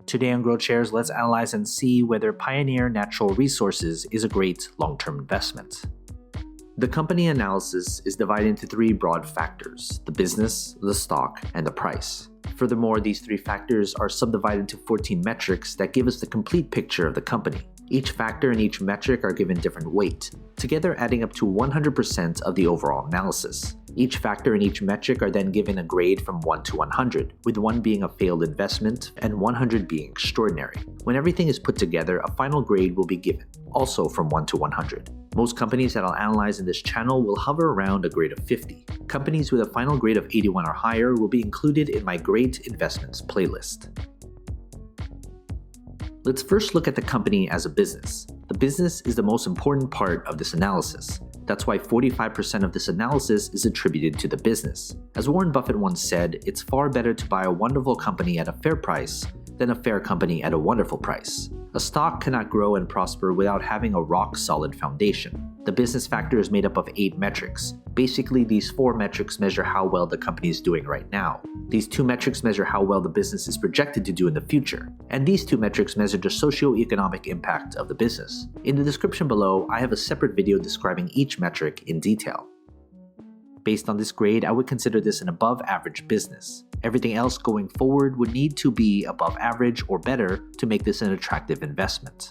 Today on GrowthShares, let's analyze and see whether Pioneer Natural Resources is a great long-term investment. The company analysis is divided into three broad factors: the business, the stock, and the price. Furthermore, these three factors are subdivided into 14 metrics that give us the complete picture of the company. Each factor and each metric are given different weight, together adding up to 100% of the overall analysis. Each factor and each metric are then given a grade from 1 to 100, with 1 being a failed investment and 100 being extraordinary. When everything is put together, a final grade will be given, also from 1 to 100. Most companies that I'll analyze in this channel will hover around a grade of 50. Companies with a final grade of 81 or higher will be included in my Great Investments playlist. Let's first look at the company as a business. The business is the most important part of this analysis. That's why 45% of this analysis is attributed to the business. As Warren Buffett once said, it's far better to buy a wonderful company at a fair price than a fair company at a wonderful price. A stock cannot grow and prosper without having a rock-solid foundation. The business factor is made up of 8 metrics. Basically, these 4 metrics measure how well the company is doing right now. These 2 metrics measure how well the business is projected to do in the future. And these 2 metrics measure the socio-economic impact of the business. In the description below, I have a separate video describing each metric in detail. Based on this grade, I would consider this an above-average business. Everything else going forward would need to be above average or better to make this an attractive investment.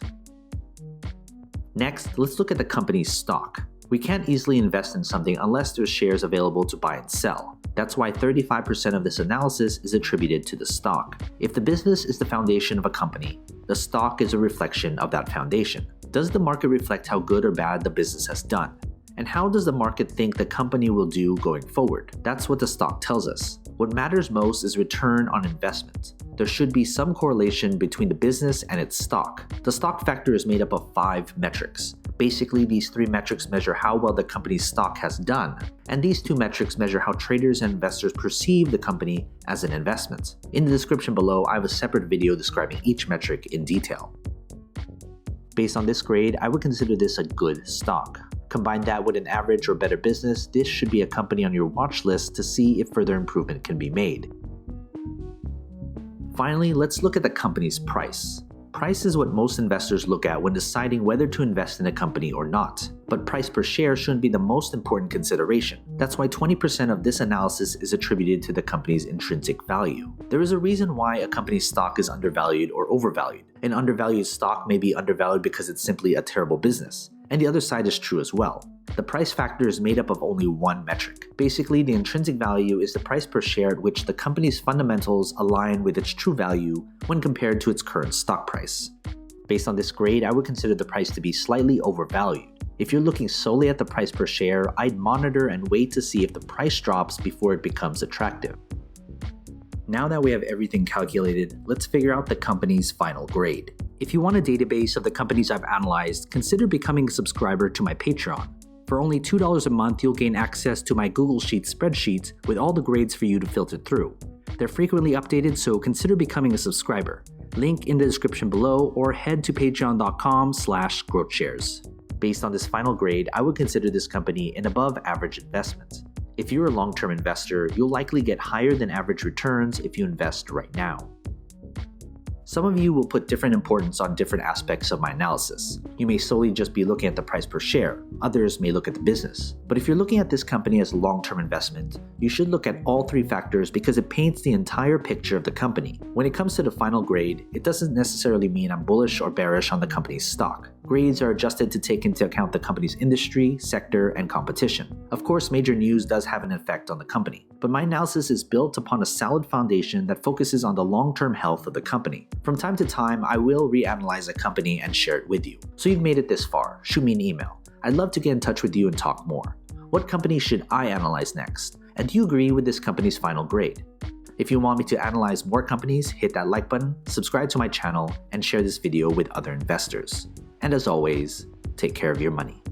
Next, let's look at the company's stock. We can't easily invest in something unless there's shares available to buy and sell. That's why 35% of this analysis is attributed to the stock. If the business is the foundation of a company, the stock is a reflection of that foundation. Does the market reflect how good or bad the business has done? And how does the market think the company will do going forward? That's what the stock tells us. What matters most is return on investment. There should be some correlation between the business and its stock. The stock factor is made up of 5 metrics. Basically, these 3 metrics measure how well the company's stock has done, and these 2 metrics measure how traders and investors perceive the company as an investment. In the description below, I have a separate video describing each metric in detail. Based on this grade, I would consider this a good stock. Combine that with an average or better business, this should be a company on your watch list to see if further improvement can be made. Finally, let's look at the company's price. Price is what most investors look at when deciding whether to invest in a company or not. But price per share shouldn't be the most important consideration. That's why 20% of this analysis is attributed to the company's intrinsic value. There is a reason why a company's stock is undervalued or overvalued. An undervalued stock may be undervalued because it's simply a terrible business. And the other side is true as well. The price factor is made up of only 1 metric. Basically, the intrinsic value is the price per share at which the company's fundamentals align with its true value when compared to its current stock price. Based on this grade, I would consider the price to be slightly overvalued. If you're looking solely at the price per share, I'd monitor and wait to see if the price drops before it becomes attractive. Now that we have everything calculated, let's figure out the company's final grade. If you want a database of the companies I've analyzed, consider becoming a subscriber to my Patreon. For only $2 a month, you'll gain access to my Google Sheets spreadsheet with all the grades for you to filter through. They're frequently updated, so consider becoming a subscriber. Link in the description below, or head to patreon.com/growthshares. Based on this final grade, I would consider this company an above-average investment. If you're a long-term investor, you'll likely get higher than average returns if you invest right now. Some of you will put different importance on different aspects of my analysis. You may solely just be looking at the price per share. Others may look at the business. But if you're looking at this company as a long-term investment, you should look at all 3 factors because it paints the entire picture of the company. When it comes to the final grade, it doesn't necessarily mean I'm bullish or bearish on the company's stock. Grades are adjusted to take into account the company's industry, sector, and competition. Of course, major news does have an effect on the company, but my analysis is built upon a solid foundation that focuses on the long-term health of the company. From time to time, I will reanalyze a company and share it with you. So you've made it this far, shoot me an email. I'd love to get in touch with you and talk more. What company should I analyze next? And do you agree with this company's final grade? If you want me to analyze more companies, hit that like button, subscribe to my channel, and share this video with other investors. And as always, take care of your money.